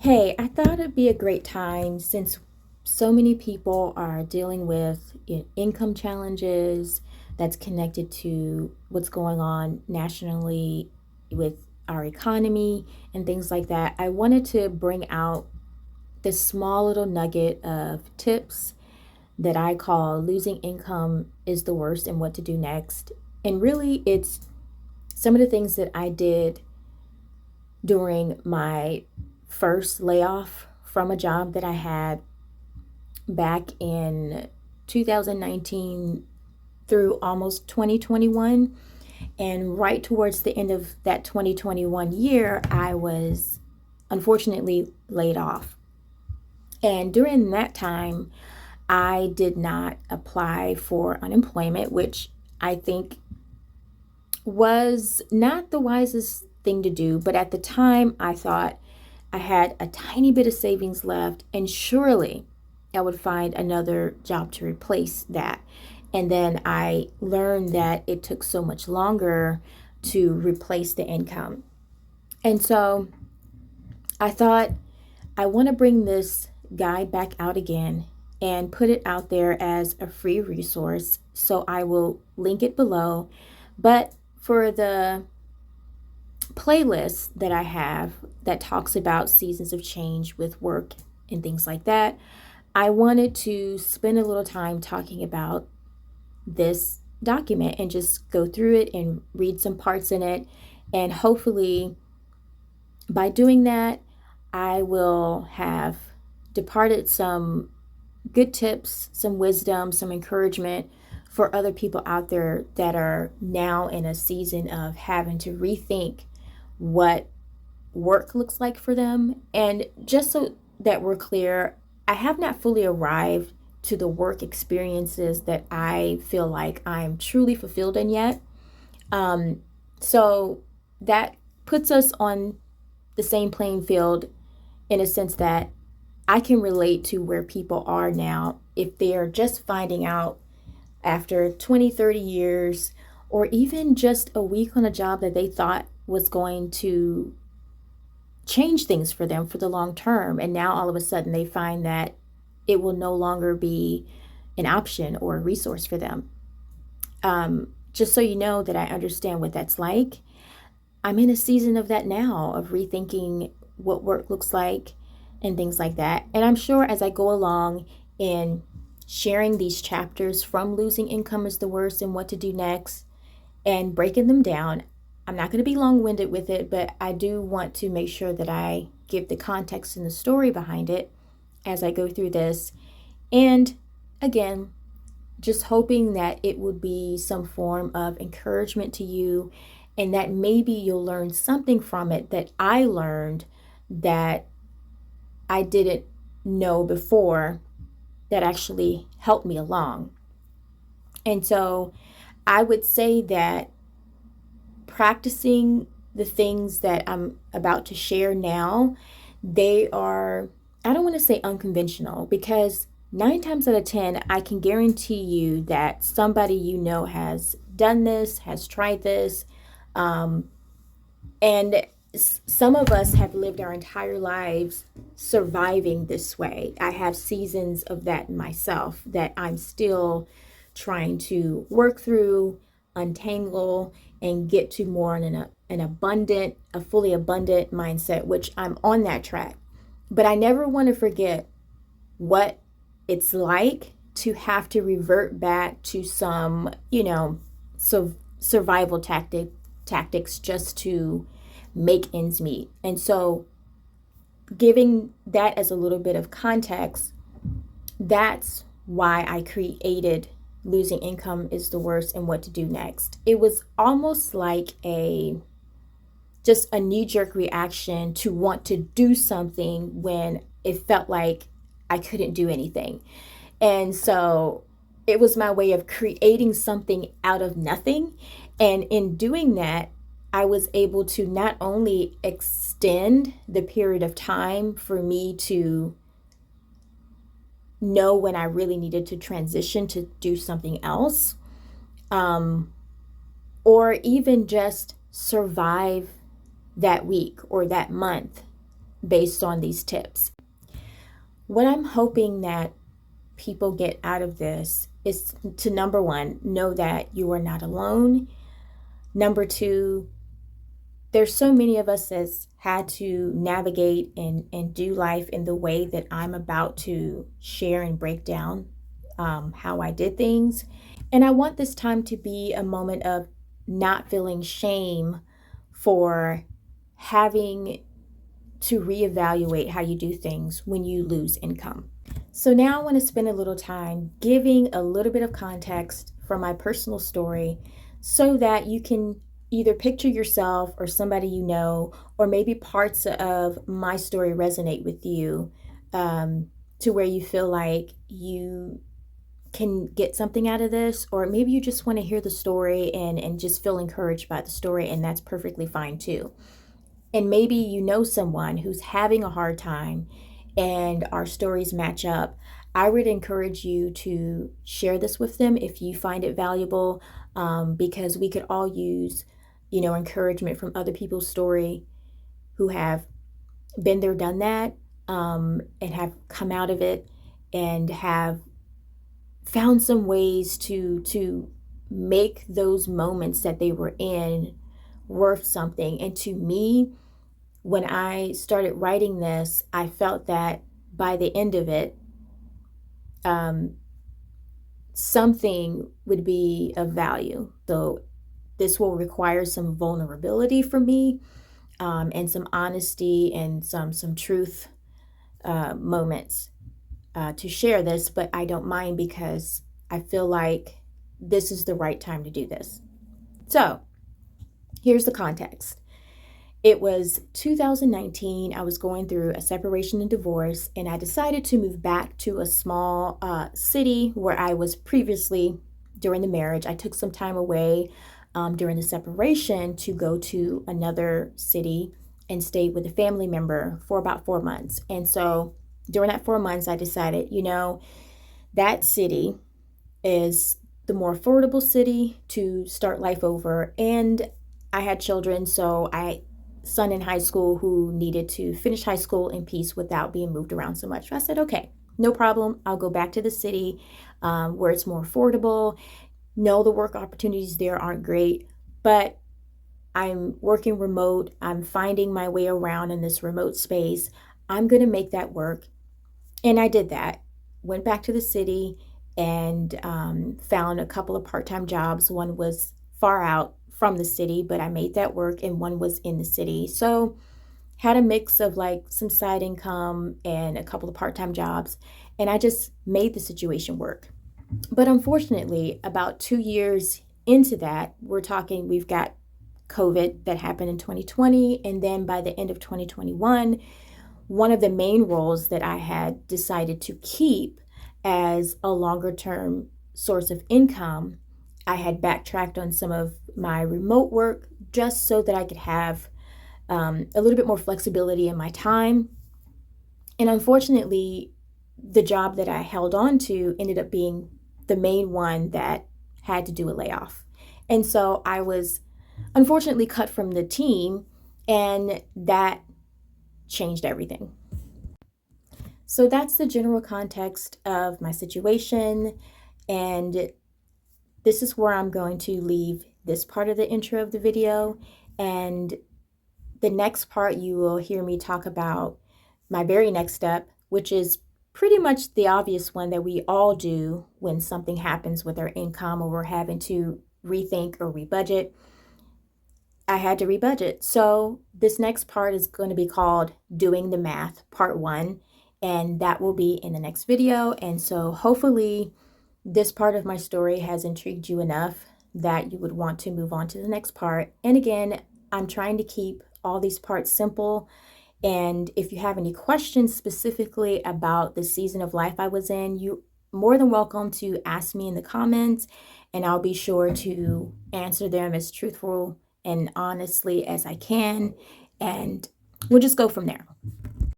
Hey, I thought it'd be a great time since so many people are dealing with income challenges that's connected to what's going on nationally with our economy and things like that. I wanted to bring out this small little nugget of tips that I call losing income is the worst and what to do next. And really, it's some of the things that I did during my first layoff from a job that I had back in 2019 through almost 2021. And right towards the end of that 2021 year, I was unfortunately laid off. And during that time, I did not apply for unemployment, which I think was not the wisest thing to do. But at the time, I thought I had a tiny bit of savings left, and surely I would find another job to replace that. And then I learned that it took so much longer to replace the income. And so I thought, I want to bring this guide back out again and put it out there as a free resource. So I will link it below. But for the playlist that I have that talks about seasons of change with work and things like that, I wanted to spend a little time talking about this document and just go through it and read some parts in it. And hopefully, by doing that, I will have departed some good tips, some wisdom, some encouragement for other people out there that are now in a season of having to rethink what work looks like for them. And just so that we're clear, I have not fully arrived to the work experiences that I feel like I'm truly fulfilled in yet. So that puts us on the same playing field in a sense that I can relate to where people are now if they are just finding out after 20, 30 years, or even just a week on a job that they thought was going to change things for them for the long term. And now all of a sudden they find that it will no longer be an option or a resource for them. Just so you know that I understand what that's like, I'm in a season of that now, of rethinking what work looks like and things like that. And I'm sure as I go along in sharing these chapters from losing income is the worst and what to do next and breaking them down, I'm not going to be long winded with it, but I do want to make sure that I give the context and the story behind it as I go through this. And again, just hoping that it would be some form of encouragement to you and that maybe you'll learn something from it that I learned that I didn't know before that actually helped me along. And so I would say that practicing the things that I'm about to share now, they are, I don't want to say unconventional because 9 times out of 10, I can guarantee you that somebody you know has done this, has tried this. Um, and some of us have lived our entire lives surviving this way. I have seasons of that myself that I'm still trying to work through, untangle, and get to more in an abundant, a fully abundant mindset, which I'm on that track. But I never want to forget what it's like to have to revert back to some, survival tactics just to make ends meet. And so giving that as a little bit of context, that's why I created Losing Income is the Worst and What to Do Next. It was almost like just a knee-jerk reaction to want to do something when it felt like I couldn't do anything. And so it was my way of creating something out of nothing. And in doing that, I was able to not only extend the period of time for me to know when I really needed to transition to do something else, um, or even just survive that week or that month based on these tips. What I'm hoping that people get out of this is to, number one, know that you are not alone. Number two, there's so many of us that's had to navigate and do life in the way that I'm about to share and break down how I did things. And I want this time to be a moment of not feeling shame for having to reevaluate how you do things when you lose income. So now I want to spend a little time giving a little bit of context from my personal story so that you can either picture yourself or somebody you know, or maybe parts of my story resonate with you, to where you feel like you can get something out of this, or maybe you just want to hear the story and just feel encouraged by the story, and that's perfectly fine too. And maybe you know someone who's having a hard time and our stories match up. I would encourage you to share this with them if you find it valuable, because we could all use, encouragement from other people's story who have been there, done that, and have come out of it and have found some ways to make those moments that they were in worth something. And to me, when I started writing this, I felt that by the end of it, um, something would be of value. Though this will require some vulnerability from me, and some honesty and some truth moments to share this, but I don't mind because I feel like this is the right time to do this. So here's the context. It was 2019. I was going through a separation and divorce, and I decided to move back to a small city where I was previously during the marriage. I took some time away during the separation to go to another city and stay with a family member for about 4 months. And so during that 4 months, I decided, that city is the more affordable city to start life over. And I had children, so son in high school who needed to finish high school in peace without being moved around so much. So I said, okay, no problem. I'll go back to the city where it's more affordable. No, the work opportunities there aren't great, but I'm working remote. I'm finding my way around in this remote space. I'm going to make that work. And I did that. Went back to the city and found a couple of part-time jobs. One was far out from the city, but I made that work, and one was in the city. So had a mix of like some side income and a couple of part-time jobs, and I just made the situation work. But unfortunately, about 2 years into that, we've got COVID that happened in 2020, and then by the end of 2021, one of the main roles that I had decided to keep as a longer term source of income, I had backtracked on some of my remote work just so that I could have a little bit more flexibility in my time. And unfortunately, the job that I held on to ended up being the main one that had to do a layoff. And so I was unfortunately cut from the team, and that changed everything. So that's the general context of my situation, and this is where I'm going to leave this part of the intro of the video. And the next part, you will hear me talk about my very next step, which is pretty much the obvious one that we all do when something happens with our income or we're having to rethink or rebudget. I had to rebudget. So this next part is going to be called Doing the Math, Part 1, and that will be in the next video. And so hopefully this part of my story has intrigued you enough that you would want to move on to the next part. And again, I'm trying to keep all these parts simple. And if you have any questions specifically about the season of life I was in, you're more than welcome to ask me in the comments, and I'll be sure to answer them as truthful and honestly as I can. And we'll just go from there.